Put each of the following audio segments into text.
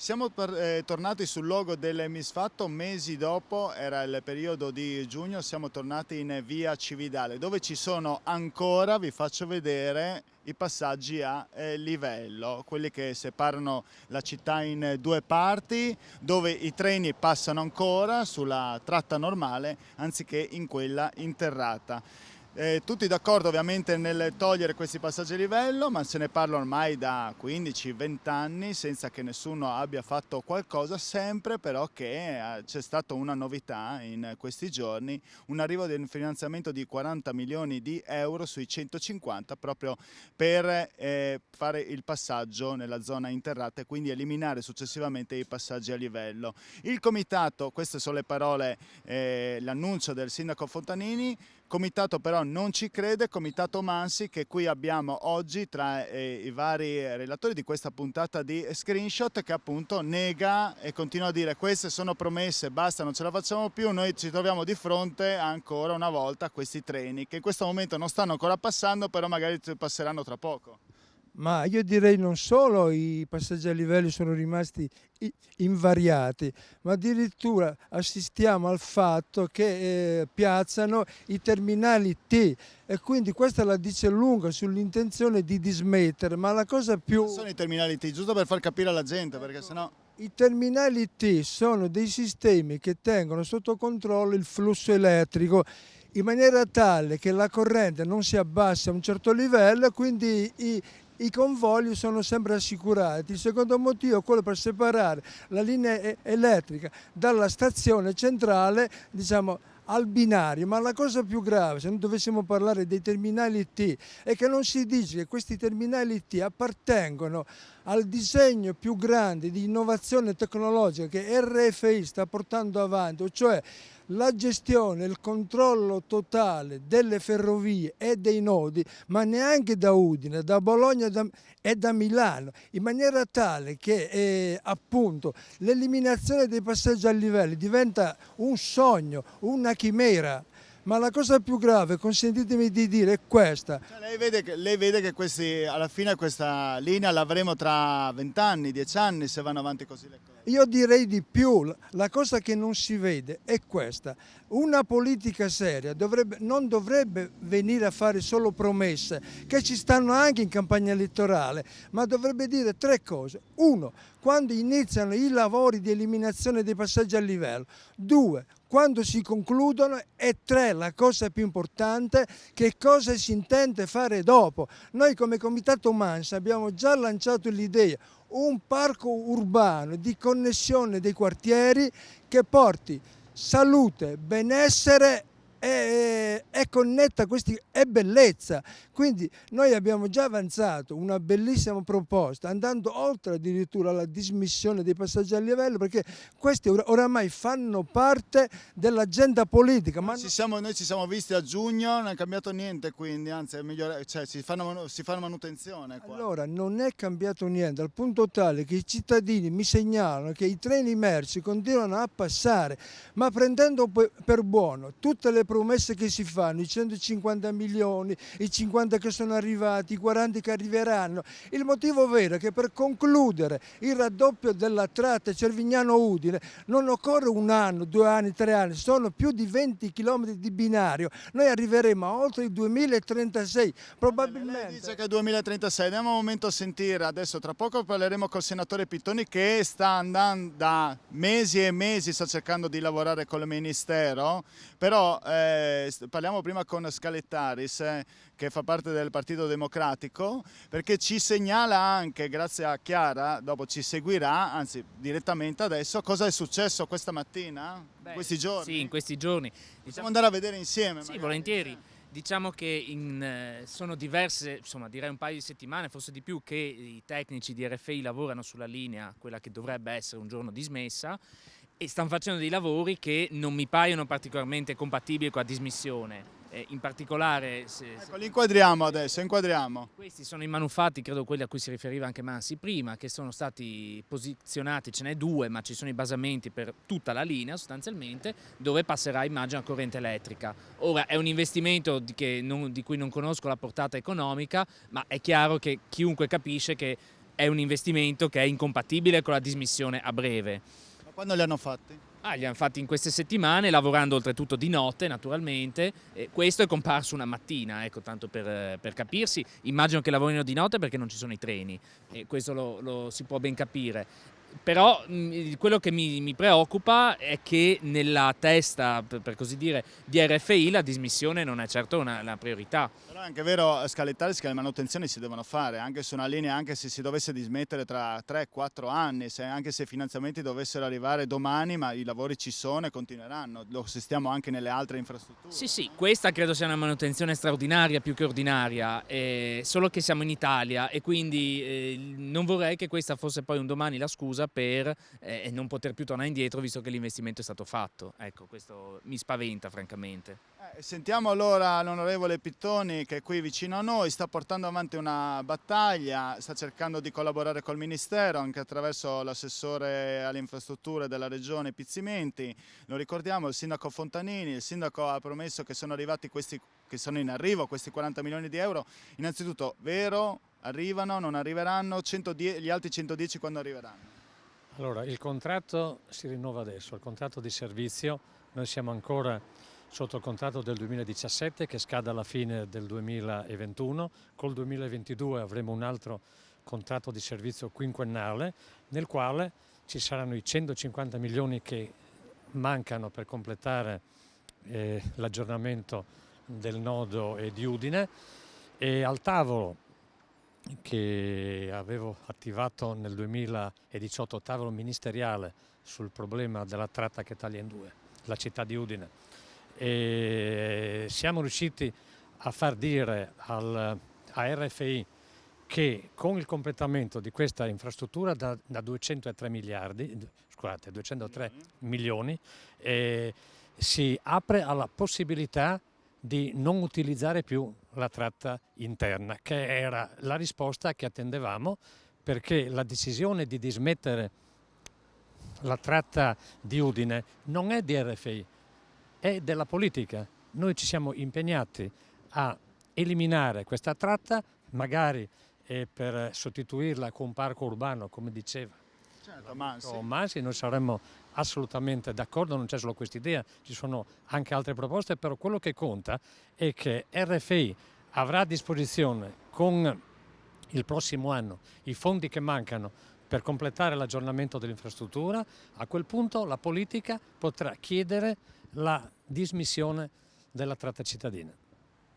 Siamo tornati sul luogo del misfatto mesi dopo, era il periodo di giugno, siamo tornati in via Cividale dove ci sono ancora, vi faccio vedere, i passaggi a livello, quelli che separano la città in due parti, dove i treni passano ancora sulla tratta normale anziché in quella interrata. Tutti d'accordo ovviamente nel togliere questi passaggi a livello, ma se ne parla ormai da 15-20 anni senza che nessuno abbia fatto qualcosa, sempre però che c'è stata una novità in questi giorni, un arrivo di un finanziamento di 40 milioni di euro sui 150 proprio per fare il passaggio nella zona interrata e quindi eliminare successivamente i passaggi a livello. Il comitato, queste sono le parole, l'annuncio del sindaco Fontanini. Comitato però non ci crede, Comitato Mansi, che qui abbiamo oggi tra i vari relatori di questa puntata di Screenshot, che appunto nega e continua a dire queste sono promesse, basta, non ce la facciamo più, noi ci troviamo di fronte ancora una volta a questi treni che in questo momento non stanno ancora passando, però magari passeranno tra poco. Ma io direi non solo i passaggi a livello sono rimasti invariati, ma addirittura assistiamo al fatto che piazzano i terminali T e quindi questa la dice lunga sull'intenzione di dismettere, ma la cosa più... Sono i terminali T, giusto per far capire alla gente, perché sennò... I terminali T sono dei sistemi che tengono sotto controllo il flusso elettrico in maniera tale che la corrente non si abbassi a un certo livello e quindi i convogli sono sempre assicurati. Il secondo motivo è quello per separare la linea elettrica dalla stazione centrale, diciamo, al binario, ma la cosa più grave, se non dovessimo parlare dei terminali T, è che non si dice che questi terminali T appartengono al disegno più grande di innovazione tecnologica che RFI sta portando avanti, cioè la gestione, il controllo totale delle ferrovie e dei nodi, ma neanche da Udine, da Bologna e da Milano, in maniera tale che appunto l'eliminazione dei passaggi a livelli diventa un sogno, una chimera. Ma la cosa più grave, consentitemi di dire, è questa. Cioè, lei vede che alla fine questa linea l'avremo tra 20 anni, 10 anni se vanno avanti così le cose. Io direi di più, la cosa che non si vede è questa. Una politica seria non dovrebbe venire a fare solo promesse, che ci stanno anche in campagna elettorale, ma dovrebbe dire tre cose. Uno, quando iniziano i lavori di eliminazione dei passaggi a livello. Due, quando si concludono. E tre, la cosa più importante, che cosa si intende fare dopo. Noi come Comitato Mansi abbiamo già lanciato l'idea, un parco urbano di connessione dei quartieri che porti salute, benessere e connetta questi e bellezza. Quindi noi abbiamo già avanzato una bellissima proposta, andando oltre addirittura alla dismissione dei passaggi a livello, perché questi oramai fanno parte dell'agenda politica. Ma Noi ci siamo visti a giugno, non è cambiato niente, quindi anzi è migliore, cioè, si fa manutenzione qua. allora, non è cambiato niente, al punto tale che i cittadini mi segnalano che i treni merci continuano a passare, ma prendendo per buono tutte le promesse che si fanno, i 150 milioni, i 50 che sono arrivati, i 40 che arriveranno. Il motivo vero è che per concludere il raddoppio della tratta Cervignano-Udine non occorre un anno, 2 anni, 3 anni, sono più di 20 km di binario. Noi arriveremo a oltre il 2036, probabilmente. Lei dice che è 2036, andiamo un momento a sentire, adesso tra poco parleremo col senatore Pittoni che sta andando da mesi e mesi, sta cercando di lavorare con il Ministero, però parliamo prima con Scalettaris che fa parte del Partito Democratico, perché ci segnala anche, grazie a Chiara, dopo ci seguirà, anzi direttamente adesso, cosa è successo questa mattina, in questi giorni? Sì, in questi giorni. Possiamo andare a vedere insieme? Sì, magari? volentieri. Diciamo che sono diverse, insomma direi un paio di settimane, forse di più, che i tecnici di RFI lavorano sulla linea, quella che dovrebbe essere un giorno dismessa, e stanno facendo dei lavori che non mi paiono particolarmente compatibili con la dismissione. In particolare... Ecco, li inquadriamo adesso, inquadriamo. Questi sono i manufatti, credo quelli a cui si riferiva anche Mansi prima, che sono stati posizionati, ce n'è 2, ma ci sono i basamenti per tutta la linea sostanzialmente, dove passerà immagino a corrente elettrica. Ora è un investimento di cui non conosco la portata economica, ma è chiaro che chiunque capisce che è un investimento che è incompatibile con la dismissione a breve. Ma quando li hanno fatti? Li hanno fatti in queste settimane, lavorando oltretutto di notte naturalmente. Questo è comparso una mattina, ecco, tanto per capirsi. Immagino che lavorino di notte perché non ci sono i treni, e questo lo si può ben capire. Però quello che mi preoccupa è che nella testa, per così dire, di RFI la dismissione non è certo una priorità. Però è anche vero, Scaletaris, che le manutenzioni si devono fare, anche su una linea, anche se si dovesse dismettere tra 3-4 anni, anche se i finanziamenti dovessero arrivare domani, ma i lavori ci sono e continueranno, lo assistiamo anche nelle altre infrastrutture. Sì, questa credo sia una manutenzione straordinaria più che ordinaria, solo che siamo in Italia e quindi non vorrei che questa fosse poi un domani la scusa per non poter più tornare indietro visto che l'investimento è stato fatto. Ecco, questo mi spaventa francamente. Sentiamo allora l'onorevole Pittoni, che è qui vicino a noi, sta portando avanti una battaglia, sta cercando di collaborare col Ministero anche attraverso l'assessore alle infrastrutture della regione Pizzimenti. Lo ricordiamo, il sindaco Fontanini, il sindaco ha promesso che sono arrivati che sono in arrivo questi 40 milioni di euro. Innanzitutto, vero? Arrivano, non arriveranno? Gli altri 110 quando arriveranno? Allora, il contratto si rinnova adesso, il contratto di servizio. Noi siamo ancora sotto il contratto del 2017 che scade alla fine del 2021, col 2022 avremo un altro contratto di servizio quinquennale nel quale ci saranno i 150 milioni che mancano per completare l'aggiornamento del nodo e di Udine, e al tavolo che avevo attivato nel 2018, tavolo ministeriale sul problema della tratta che taglia in due la città di Udine, e siamo riusciti a far dire a RFI che con il completamento di questa infrastruttura da 203 milioni si apre alla possibilità di non utilizzare più la tratta interna, che era la risposta che attendevamo, perché la decisione di dismettere la tratta di Udine non è di RFI, è della politica. Noi ci siamo impegnati a eliminare questa tratta, magari per sostituirla con un parco urbano, come diceva Masi, noi saremmo assolutamente d'accordo, non c'è solo questa idea, ci sono anche altre proposte, però quello che conta è che RFI avrà a disposizione con il prossimo anno i fondi che mancano per completare l'aggiornamento dell'infrastruttura. A quel punto la politica potrà chiedere la dismissione della tratta cittadina.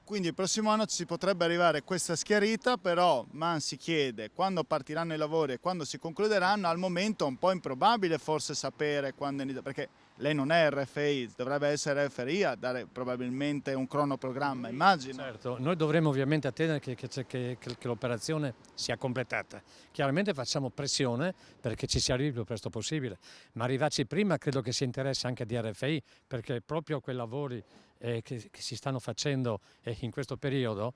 Quindi il prossimo anno si potrebbe arrivare a questa schiarita, però si chiede quando partiranno i lavori e quando si concluderanno. Al momento è un po' improbabile forse sapere quando, perché lei non è RFI, dovrebbe essere RFI a dare probabilmente un cronoprogramma, immagino. Certo, noi dovremo ovviamente attendere che l'operazione sia completata. Chiaramente facciamo pressione perché ci si arrivi il più presto possibile, ma arrivarci prima credo che sia interesse anche di RFI, perché proprio quei lavori che si stanno facendo in questo periodo,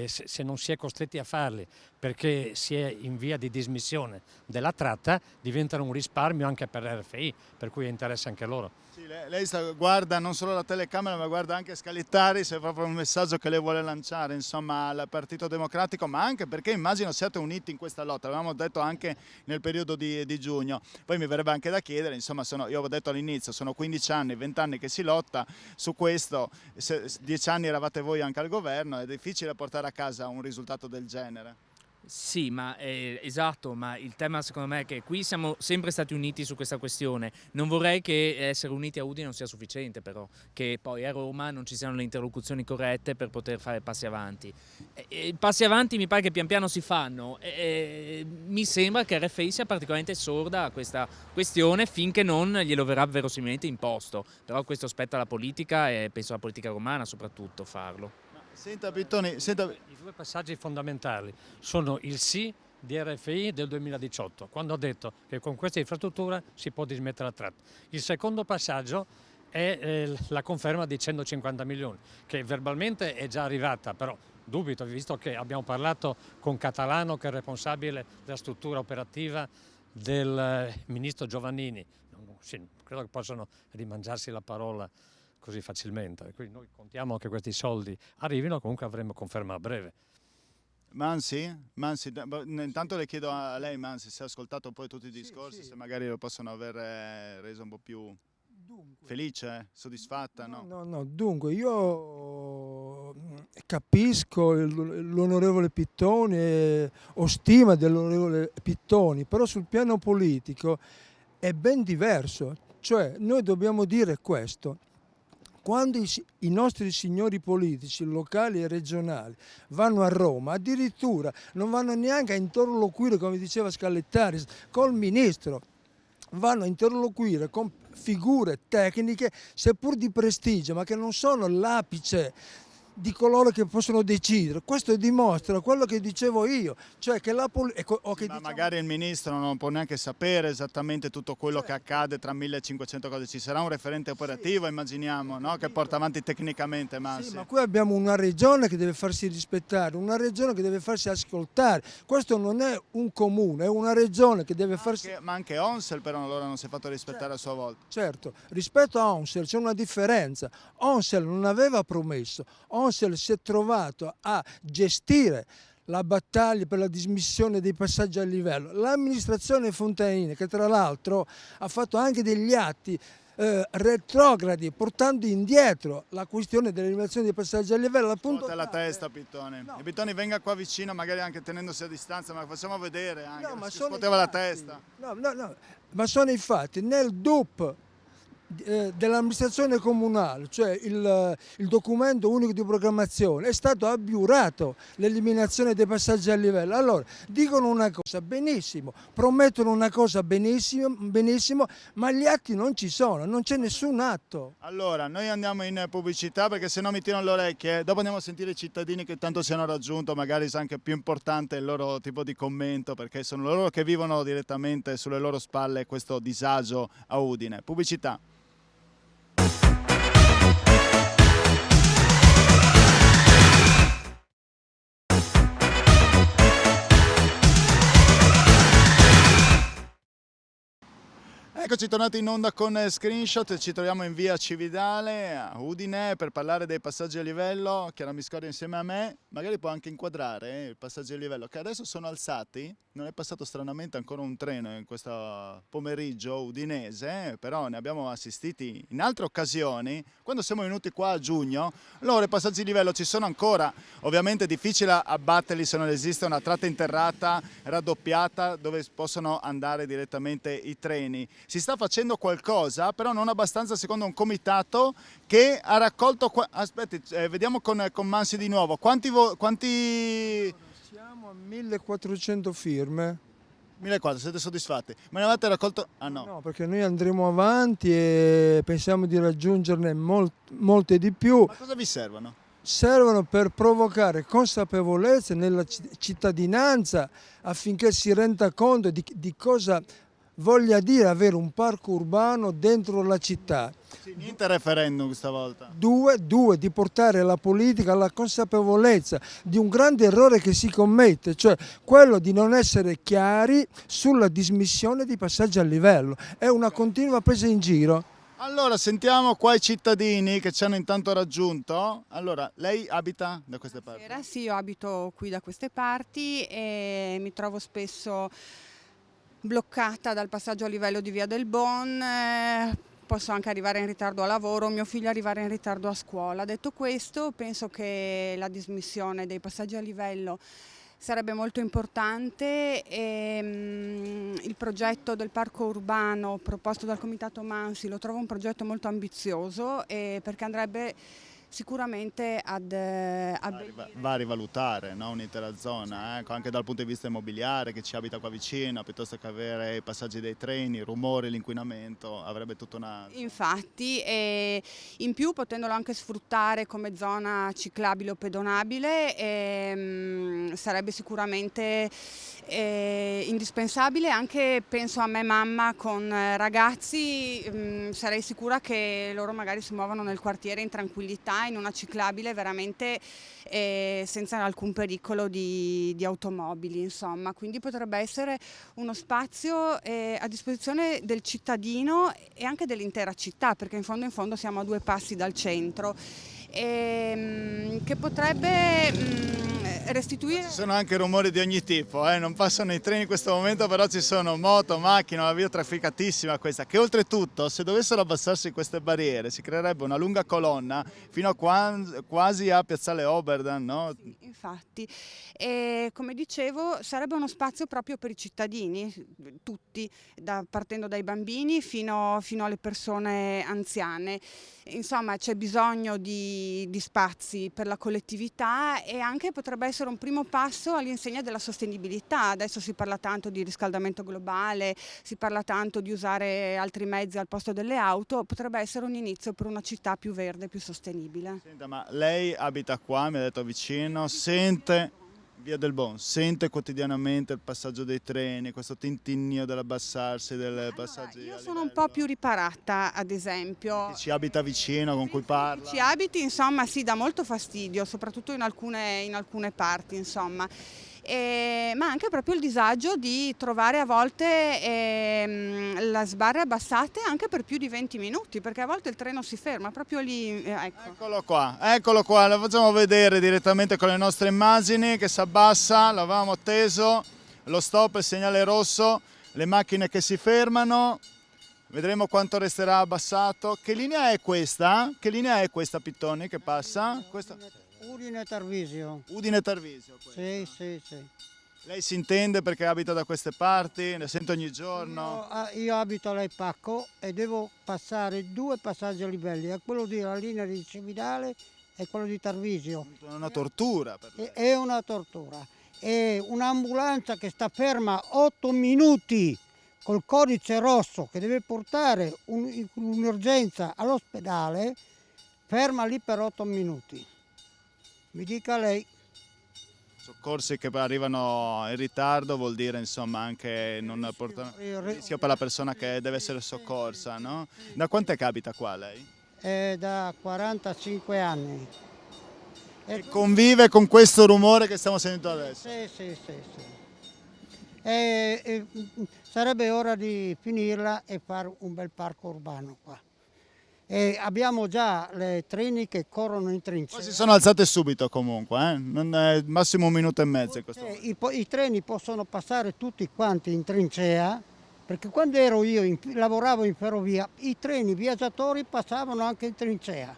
se non si è costretti a farli perché si è in via di dismissione della tratta, diventano un risparmio anche per RFI, per cui interessa anche loro. Sì, lei guarda non solo la telecamera, ma guarda anche Scaletaris, è proprio un messaggio che lei vuole lanciare, insomma, al Partito Democratico, ma anche perché immagino siate uniti in questa lotta, l'avevamo detto anche nel periodo di giugno. Poi mi verrebbe anche da chiedere, insomma, io avevo detto all'inizio, sono 15 anni, 20 anni che si lotta su questo, 10 anni eravate voi anche al governo, è difficile portare a casa un risultato del genere. Sì, esatto, ma il tema secondo me è che qui siamo sempre stati uniti su questa questione. Non vorrei che essere uniti a Udine non sia sufficiente, però, che poi a Roma non ci siano le interlocuzioni corrette per poter fare passi avanti. Passi avanti mi pare che pian piano si fanno. Mi sembra che RFI sia particolarmente sorda a questa questione finché non glielo verrà verosimilmente imposto. Però questo spetta alla politica e penso alla politica romana soprattutto farlo. Senta Pittoni, I due passaggi fondamentali sono il sì di RFI del 2018, quando ha detto che con questa infrastruttura si può dismettere la tratta. Il secondo passaggio è la conferma di 150 milioni, che verbalmente è già arrivata, però dubito, visto che abbiamo parlato con Catalano, che è responsabile della struttura operativa del ministro Giovannini. Sì, credo che possano rimangiarsi la parola così facilmente, quindi noi contiamo che questi soldi arrivino, comunque avremo conferma a breve. Mansi? Mansi, intanto le chiedo a lei, Mansi, se ha ascoltato poi tutti i discorsi, sì. se magari lo possono aver reso un po' più Dunque, felice, soddisfatta, no? no, dunque io capisco l'onorevole Pittoni e ho stima dell'onorevole Pittoni, però sul piano politico è ben diverso, cioè noi dobbiamo dire questo. Quando i nostri signori politici locali e regionali vanno a Roma, addirittura non vanno neanche a interloquire, come diceva Scallettari, col ministro, vanno a interloquire con figure tecniche, seppur di prestigio, ma che non sono l'apice di coloro che possono decidere. Questo dimostra quello che dicevo io, cioè che la politica... Sì, ma magari il ministro non può neanche sapere esattamente tutto quello che Certo. accade tra 1500 cose. Ci sarà un referente operativo, immaginiamo, no? Che porta avanti tecnicamente, Sì, Mansi. ma qui abbiamo una regione che deve farsi rispettare, una regione che deve farsi ascoltare. Questo non è un comune, è una regione che deve farsi... Ma anche Onsel però allora non si è fatto rispettare a sua volta. Certo, rispetto a Onsel c'è una differenza. Onsel non aveva promesso, Onsel si è trovato a gestire la battaglia per la dismissione dei passaggi a livello. L'amministrazione Fontanini, che tra l'altro ha fatto anche degli atti retrogradi, portando indietro la questione dell'eliminazione dei passaggi a livello. Scuote la testa, Pittoni. No. E Pittoni venga qua vicino, magari anche tenendosi a distanza, ma facciamo vedere anche. No, ma Si sono scuoteva la i fatti. testa. No, ma sono i fatti. Nel DUP dell'amministrazione comunale, cioè il documento unico di programmazione, è stato abiurato l'eliminazione dei passaggi a livello. Allora, dicono una cosa benissimo, promettono una cosa benissimo, ma gli atti non ci sono, non c'è nessun atto. Allora, noi andiamo in pubblicità perché se no mi tirano le orecchie. Dopo andiamo a sentire i cittadini che tanto ci hanno raggiunto, magari è anche più importante il loro tipo di commento perché sono loro che vivono direttamente sulle loro spalle questo disagio a Udine. Pubblicità. Eccoci tornati in onda con Screenshot, ci troviamo in via Cividale a Udine per parlare dei passaggi a livello. Chiara Miscoria insieme a me, magari può anche inquadrare i passaggi a livello che adesso sono alzati. Non è passato stranamente ancora un treno in questo pomeriggio udinese, però ne abbiamo assistiti in altre occasioni. Quando siamo venuti qua a giugno, allora i passaggi a livello ci sono ancora. Ovviamente è difficile abbatterli se non esiste una tratta interrata raddoppiata dove possono andare direttamente i treni. Si sta facendo qualcosa, però non abbastanza secondo un comitato che ha raccolto... Aspetti, vediamo con Mansi di nuovo. Quanti... Siamo a 1400 firme. 1400, siete soddisfatti? Ma ne avete raccolto... Ah no. No, perché noi andremo avanti e pensiamo di raggiungerne molte di più. Ma cosa vi servono? Servono per provocare consapevolezza nella cittadinanza affinché si renda conto di cosa voglia dire avere un parco urbano dentro la città. Sì, niente referendum stavolta. Due, di portare la politica alla consapevolezza di un grande errore che si commette, cioè quello di non essere chiari sulla dismissione di passaggi a livello. È una continua presa in giro. Allora, sentiamo qua i cittadini che ci hanno intanto raggiunto. Allora, lei abita da queste parti? Buonasera, sì, io abito qui da queste parti e mi trovo spesso bloccata dal passaggio a livello di Via del Bon, posso anche arrivare in ritardo a lavoro, mio figlio arrivare in ritardo a scuola. Detto questo, penso che la dismissione dei passaggi a livello sarebbe molto importante e il progetto del parco urbano proposto dal Comitato Mansi lo trovo un progetto molto ambizioso perché andrebbe sicuramente Va a rivalutare, no? Un'intera zona, anche dal punto di vista immobiliare, che ci abita qua vicino, piuttosto che avere i passaggi dei treni, i rumori, l'inquinamento, avrebbe tutta una... Infatti, e in più potendolo anche sfruttare come zona ciclabile o pedonabile, sarebbe sicuramente indispensabile. Anche penso a me mamma con ragazzi, sarei sicura che loro magari si muovono nel quartiere in tranquillità, in una ciclabile veramente senza alcun pericolo di automobili, insomma. Quindi potrebbe essere uno spazio a disposizione del cittadino e anche dell'intera città, perché in fondo siamo a 2 passi dal centro, che potrebbe restituire... Ci sono anche rumori di ogni tipo, non passano i treni in questo momento, però ci sono moto, macchine, una via trafficatissima questa, che oltretutto se dovessero abbassarsi queste barriere si creerebbe una lunga colonna fino a quasi a Piazzale Oberdan, no? Sì, infatti, e come dicevo sarebbe uno spazio proprio per i cittadini, tutti, partendo dai bambini fino alle persone anziane. Insomma, c'è bisogno di spazi per la collettività e anche potrebbe essere un primo passo all'insegna della sostenibilità. Adesso si parla tanto di riscaldamento globale, si parla tanto di usare altri mezzi al posto delle auto, potrebbe essere un inizio per una città più verde, più sostenibile. Senta, ma lei abita qua, mi ha detto vicino, sente Via del Bon, sente quotidianamente il passaggio dei treni, questo tintinnio dell'abbassarsi del passaggi Io a sono un livello? po' più riparata, ad esempio. Chi ci abita vicino, con cui parla? Ci abiti, insomma, sì, dà molto fastidio, soprattutto in alcune parti, insomma. Ma anche proprio il disagio di trovare a volte le sbarre abbassate anche per più di 20 minuti, perché a volte il treno si ferma proprio lì. Ecco. Eccolo qua, lo facciamo vedere direttamente con le nostre immagini che si abbassa, l'avevamo teso, lo stop, il segnale rosso, le macchine che si fermano. Vedremo quanto resterà abbassato. Che linea è questa? Che linea è questa, Pittoni, che passa? Questa... Udine-Tarvisio. Udine-Tarvisio. Sì, sì, sì. Lei si intende perché abita da queste parti? Ne sento ogni giorno? Io abito a Laipacco e devo passare 2 passaggi a livelli, è quello della linea di Cividale e quello di Tarvisio. È una tortura per lei. È una tortura. È un'ambulanza che sta ferma 8 minuti col codice rosso che deve portare un'urgenza all'ospedale, ferma lì per 8 minuti. Mi dica lei. Soccorsi che arrivano in ritardo vuol dire insomma anche non portare rischio per la persona che deve essere soccorsa, no? Da quant'è che abita qua lei? È da 45 anni. E convive con questo rumore che stiamo sentendo adesso? Sì, sì, sì, sì. Sarebbe ora di finirla e fare un bel parco urbano qua. E abbiamo già le treni che corrono in trincea. Poi si sono alzate subito comunque, non è massimo 1 minuto e mezzo in questo momento. I treni possono passare tutti quanti in trincea, perché quando ero io, lavoravo in ferrovia, i treni viaggiatori passavano anche in trincea.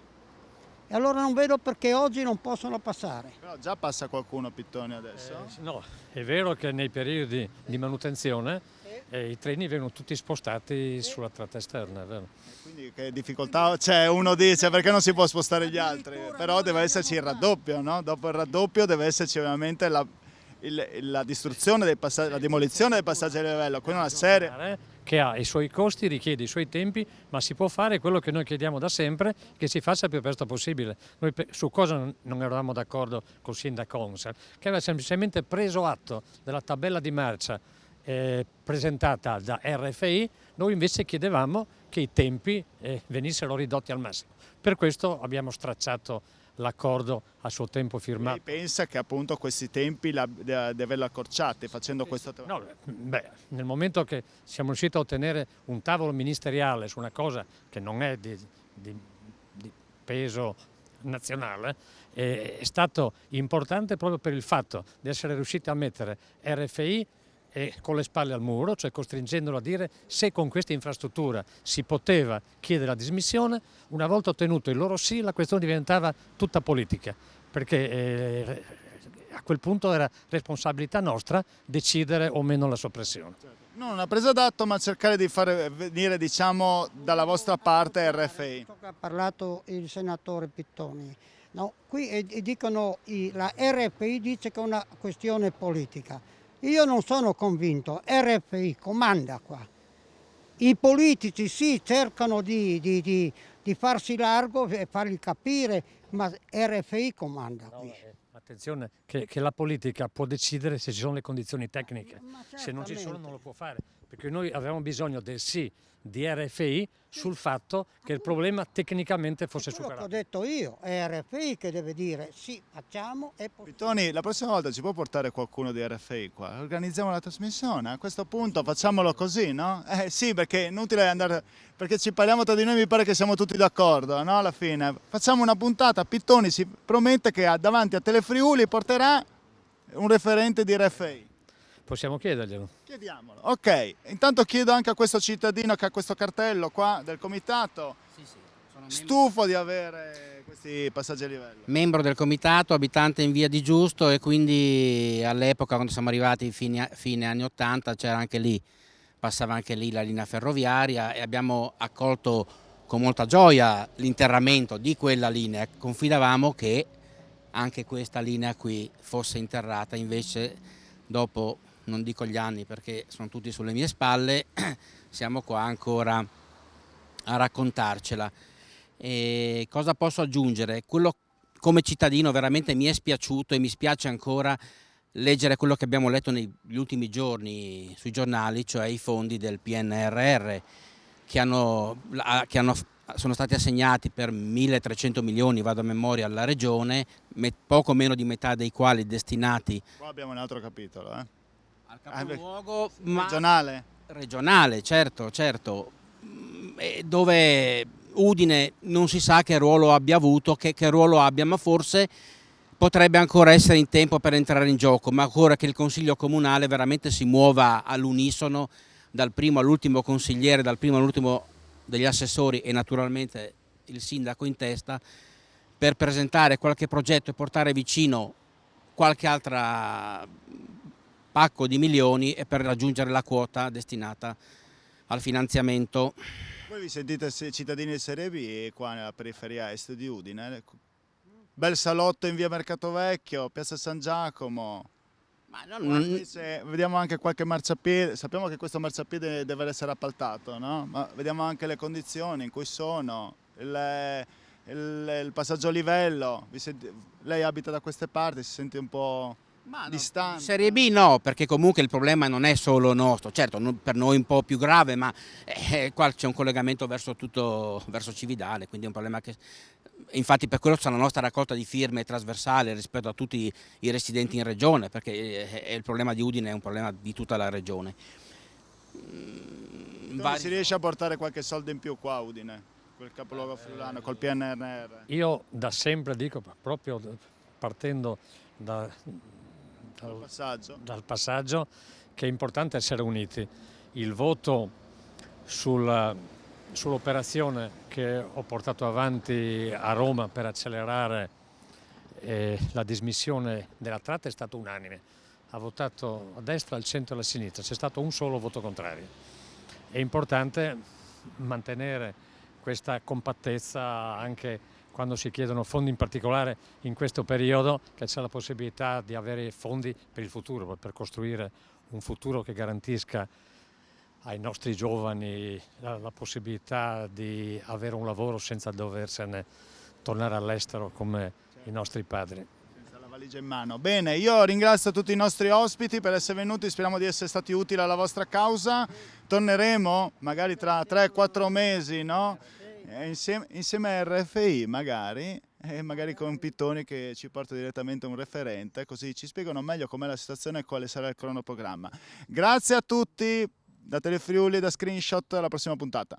E allora non vedo perché oggi non possono passare. Però già passa qualcuno, Pittoni, adesso? No, è vero che nei periodi di manutenzione i treni vengono tutti spostati sulla tratta esterna, è vero? Quindi che difficoltà c'è? Uno dice perché non si può spostare gli altri, però deve esserci il raddoppio, no? Dopo il raddoppio deve esserci ovviamente la distruzione dei passaggi, la demolizione del passaggio a livello, quindi una serie che ha i suoi costi, richiede i suoi tempi, ma si può fare quello che noi chiediamo da sempre, che si faccia il più presto possibile. Noi su cosa non eravamo d'accordo col sindaco Onsel, che aveva semplicemente preso atto della tabella di marcia presentata da RFI, noi invece chiedevamo che i tempi venissero ridotti al massimo. Per questo abbiamo stracciato l'accordo a suo tempo firmato. Lei pensa che appunto questi tempi di averli accorciati facendo questo... No, beh, nel momento che siamo riusciti a ottenere un tavolo ministeriale su una cosa che non è di peso nazionale, è stato importante proprio per il fatto di essere riusciti a mettere RFI con le spalle al muro, cioè costringendolo a dire se con questa infrastruttura si poteva chiedere la dismissione. Una volta ottenuto il loro sì, la questione diventava tutta politica, perché a quel punto era responsabilità nostra decidere o meno la soppressione. Non una presa d'atto, ma cercare di fare venire, diciamo, dalla vostra parte RFI. Ha parlato il senatore Pittoni. No, qui dicono la RFI dice che è una questione politica. Io non sono convinto, RFI comanda qua. I politici sì cercano di farsi largo e fargli capire, ma RFI comanda qui. Attenzione che la politica può decidere se ci sono le condizioni tecniche, se non ci sono certamente. non lo può fare, perché noi avevamo bisogno del sì di RFI sul fatto che il problema tecnicamente fosse Quello che ho superato. detto io, è RFI che deve dire sì, facciamo e poi... Pittoni, la prossima volta ci può portare qualcuno di RFI qua? Organizziamo la trasmissione, a questo punto facciamolo così, no? Sì, perché è inutile andare, perché ci parliamo tra di noi, mi pare che siamo tutti d'accordo, no? Alla fine facciamo una puntata, Pittoni si promette che davanti a Telefriuli porterà un referente di RFI? Possiamo chiederglielo. Chiediamolo. Ok, intanto chiedo anche a questo cittadino che ha questo cartello qua del comitato, stufo di avere questi passaggi a livello. Membro del comitato, abitante in via di Giusto, e quindi all'epoca, quando siamo arrivati fine anni 80, c'era anche lì, passava anche lì la linea ferroviaria, e abbiamo accolto con molta gioia l'interramento di quella linea. Confidavamo che anche questa linea qui fosse interrata, invece dopo, non dico gli anni perché sono tutti sulle mie spalle, siamo qua ancora a raccontarcela. E cosa posso aggiungere? Quello, come cittadino, veramente mi è spiaciuto e mi spiace ancora leggere quello che abbiamo letto negli ultimi giorni sui giornali, cioè i fondi del PNRR sono stati assegnati per 1.300 milioni, vado a memoria, alla regione, poco meno di metà dei quali destinati. Qua abbiamo un altro capitolo, al capoluogo, regionale, certo, dove Udine non si sa che ruolo abbia avuto, che ruolo abbia, ma forse potrebbe ancora essere in tempo per entrare in gioco, ma ancora che il Consiglio Comunale veramente si muova all'unisono, dal primo all'ultimo consigliere, dal primo all'ultimo degli assessori e naturalmente il sindaco in testa, per presentare qualche progetto e portare vicino qualche altra pacco di milioni e per raggiungere la quota destinata al finanziamento. Voi vi sentite cittadini di Serie B qua nella periferia est di Udine? Bel salotto in via Mercato Vecchio, piazza San Giacomo. Vediamo anche qualche marciapiede, sappiamo che questo marciapiede deve essere appaltato, no? Ma vediamo anche le condizioni in cui sono, il passaggio a livello. Lei abita da queste parti, si sente un po' distante? Serie B no, perché comunque il problema non è solo nostro, certo per noi un po' più grave, ma qua c'è un collegamento verso Cividale, quindi è un problema che... Infatti per quello c'è la nostra raccolta di firme trasversale rispetto a tutti i residenti in regione, perché il problema di Udine è un problema di tutta la regione. Si riesce a portare qualche soldo in più qua a Udine, quel capoluogo friulano, col PNRR? Io da sempre dico, proprio partendo dal passaggio, che è importante essere uniti. Il voto sull'operazione che ho portato avanti a Roma per accelerare la dismissione della tratta è stato unanime. Ha votato a destra, al centro e alla sinistra, c'è stato un solo voto contrario. È importante mantenere questa compattezza anche quando si chiedono fondi, in particolare in questo periodo, che c'è la possibilità di avere fondi per il futuro, per costruire un futuro che garantisca ai nostri giovani la possibilità di avere un lavoro senza doversene tornare all'estero come i nostri padri. Senza la valigia in mano. Bene, io ringrazio tutti i nostri ospiti per essere venuti, speriamo di essere stati utili alla vostra causa. Torneremo magari tra 3-4 mesi, no? Insieme a RFI magari, e magari con Pittoni che ci porta direttamente un referente, così ci spiegano meglio com'è la situazione e quale sarà il cronoprogramma. Grazie a tutti. Da Telefriuli e da Screenshot, alla prossima puntata.